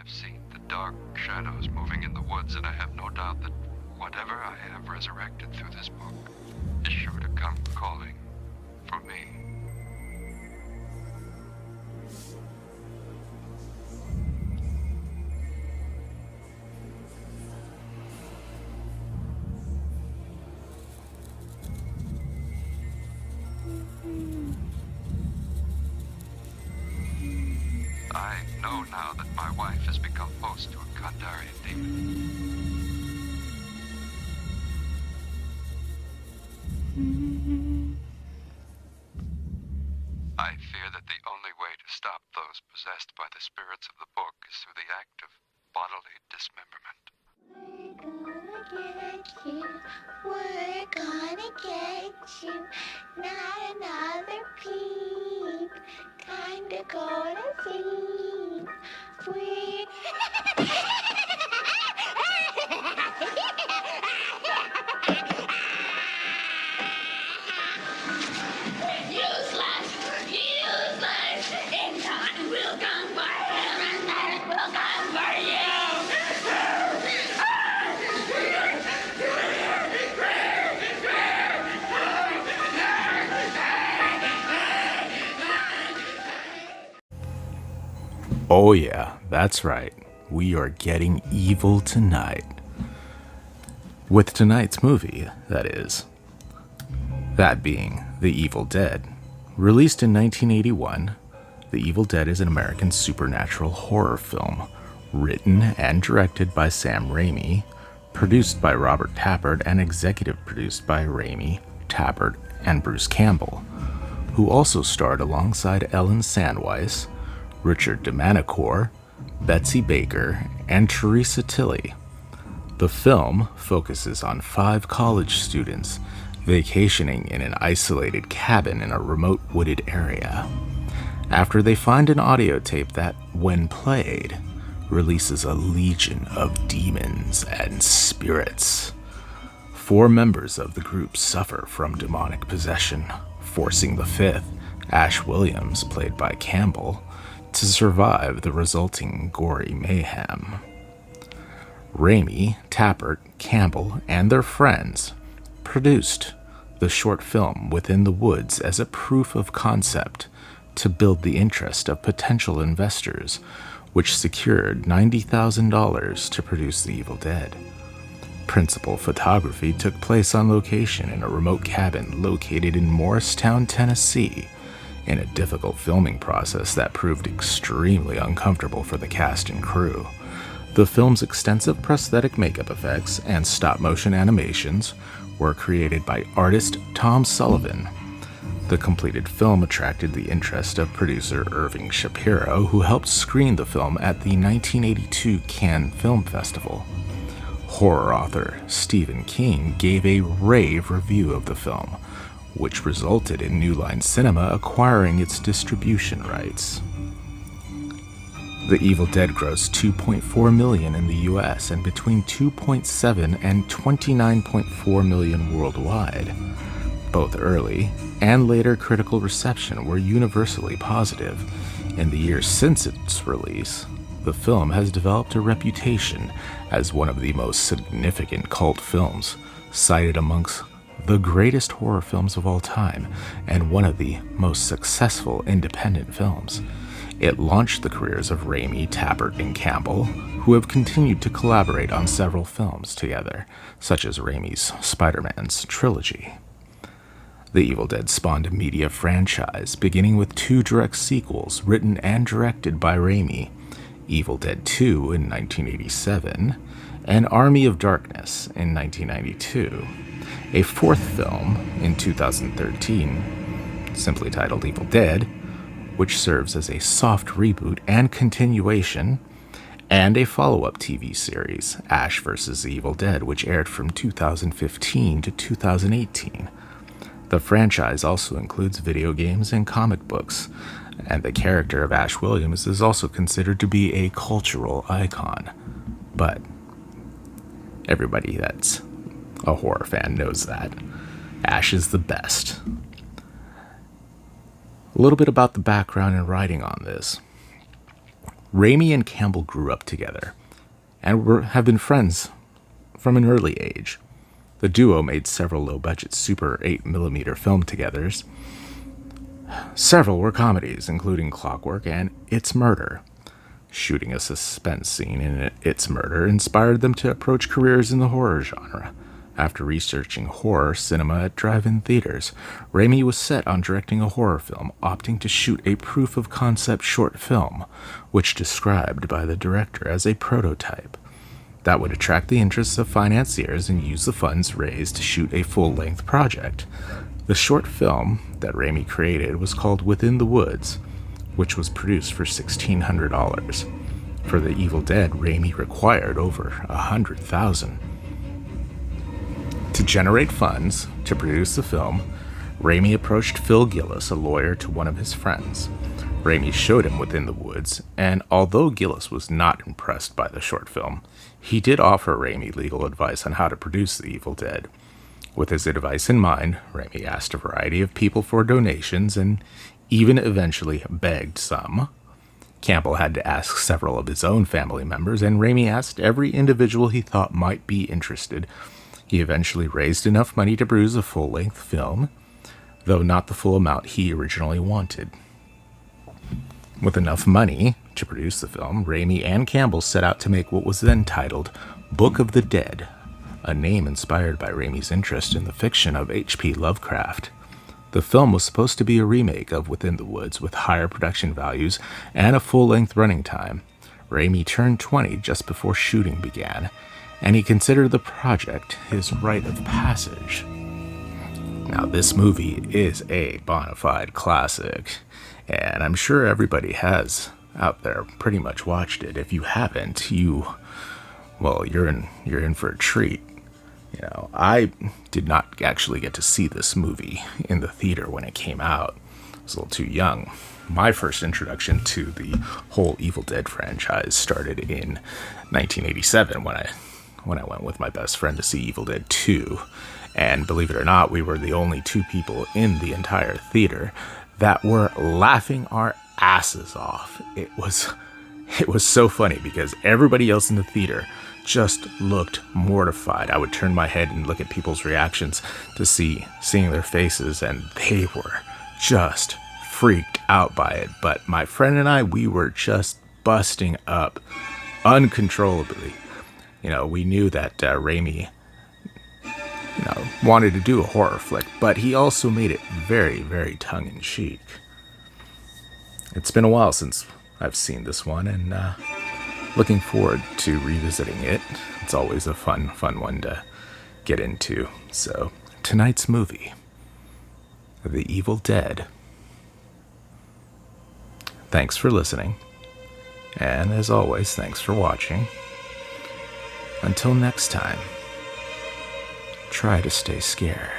have seen the dark shadows moving in the woods, and I have no doubt that whatever I have resurrected through this book is sure to come calling for me. I know now that my wife has become host to a Kandarian demon. I fear that the only way to stop those possessed by the spirits of the book is through the act of bodily dismemberment. We're gonna get you, not another peep. Time to go to sleep. Useless! Useless! In time will come for him, and then it will come for you! Oh yeah, that's right. We are getting evil tonight. With tonight's movie, that is. That being The Evil Dead. Released in 1981, The Evil Dead is an American supernatural horror film, written and directed by Sam Raimi, produced by Robert Tapert, and executive produced by Raimi, Tapert, and Bruce Campbell, who also starred alongside Ellen Sandweiss, Richard DeManicore, Betsy Baker, and Teresa Tilley. The film focuses on 5 college students vacationing in an isolated cabin in a remote wooded area, after they find an audio tape that, when played, releases a legion of demons and spirits. 4 members of the group suffer from demonic possession, forcing the 5th, Ash Williams, played by Campbell, to survive the resulting gory mayhem. Raimi, Tapert, Campbell, and their friends produced the short film Within the Woods as a proof of concept to build the interest of potential investors, which secured $90,000 to produce The Evil Dead. Principal photography took place on location in a remote cabin located in Morristown, Tennessee, in a difficult filming process that proved extremely uncomfortable for the cast and crew. The film's extensive prosthetic makeup effects and stop-motion animations were created by artist Tom Sullivan. The completed film attracted the interest of producer Irving Shapiro, who helped screen the film at the 1982 Cannes Film Festival. Horror author Stephen King gave a rave review of the film, which resulted in New Line Cinema acquiring its distribution rights. The Evil Dead grossed $2.4 million in the US and between $2.7 and $29.4 million worldwide. Both early and later critical reception were universally positive. In the years since its release, the film has developed a reputation as one of the most significant cult films, cited amongst the greatest horror films of all time, and one of the most successful independent films. It launched the careers of Raimi, Tapert, and Campbell, who have continued to collaborate on several films together, such as Raimi's Spider-Man's trilogy. The Evil Dead spawned a media franchise, beginning with 2 direct sequels written and directed by Raimi, Evil Dead 2 in 1987, and Army of Darkness in 1992. A 4th film in 2013, simply titled Evil Dead, which serves as a soft reboot and continuation, and a follow-up TV series, Ash vs. the Evil Dead, which aired from 2015 to 2018. The franchise also includes video games and comic books, and the character of Ash Williams is also considered to be a cultural icon. But everybody that's a horror fan knows that Ash is the best. A little bit about the background and writing on this. Raimi and Campbell grew up together and have been friends from an early age. The duo made several low-budget Super 8mm film togethers. Several were comedies, including Clockwork and It's Murder. Shooting a suspense scene in It's Murder inspired them to approach careers in the horror genre. After researching horror cinema at drive-in theaters, Raimi was set on directing a horror film, opting to shoot a proof-of-concept short film, which described by the director as a prototype. That would attract the interests of financiers and use the funds raised to shoot a full-length project. The short film that Raimi created was called Within the Woods, which was produced for $1,600. For The Evil Dead, Raimi required over $100,000. To generate funds to produce the film, Raimi approached Phil Gillis, a lawyer, to one of his friends. Raimi showed him Within the Woods, and although Gillis was not impressed by the short film, he did offer Raimi legal advice on how to produce The Evil Dead. With his advice in mind, Raimi asked a variety of people for donations and even eventually begged some. Campbell had to ask several of his own family members, and Raimi asked every individual he thought might be interested. He eventually raised enough money to produce a full-length film, though not the full amount he originally wanted. With enough money to produce the film, Raimi and Campbell set out to make what was then titled Book of the Dead, a name inspired by Raimi's interest in the fiction of H.P. Lovecraft. The film was supposed to be a remake of Within the Woods with higher production values and a full-length running time. Raimi turned 20 just before shooting began, and he considered the project his rite of passage. Now, this movie is a bona fide classic, and I'm sure everybody has out there pretty much watched it. If you haven't, you're in for a treat. You know, I did not actually get to see this movie in the theater when it came out. I was a little too young. My first introduction to the whole Evil Dead franchise started in 1987 when I went with my best friend to see Evil Dead 2. And believe it or not, we were the only two people in the entire theater that were laughing our asses off. It was so funny because everybody else in the theater just looked mortified. I would turn my head and look at people's reactions to seeing their faces, and they were just freaked out by it. But my friend and I, we were just busting up uncontrollably. You know, we knew that Raimi, wanted to do a horror flick, but he also made it very, very tongue-in-cheek. It's been a while since I've seen this one, and looking forward to revisiting it. It's always a fun one to get into. So, tonight's movie, The Evil Dead. Thanks for listening, and as always, thanks for watching. Until next time, try to stay scared.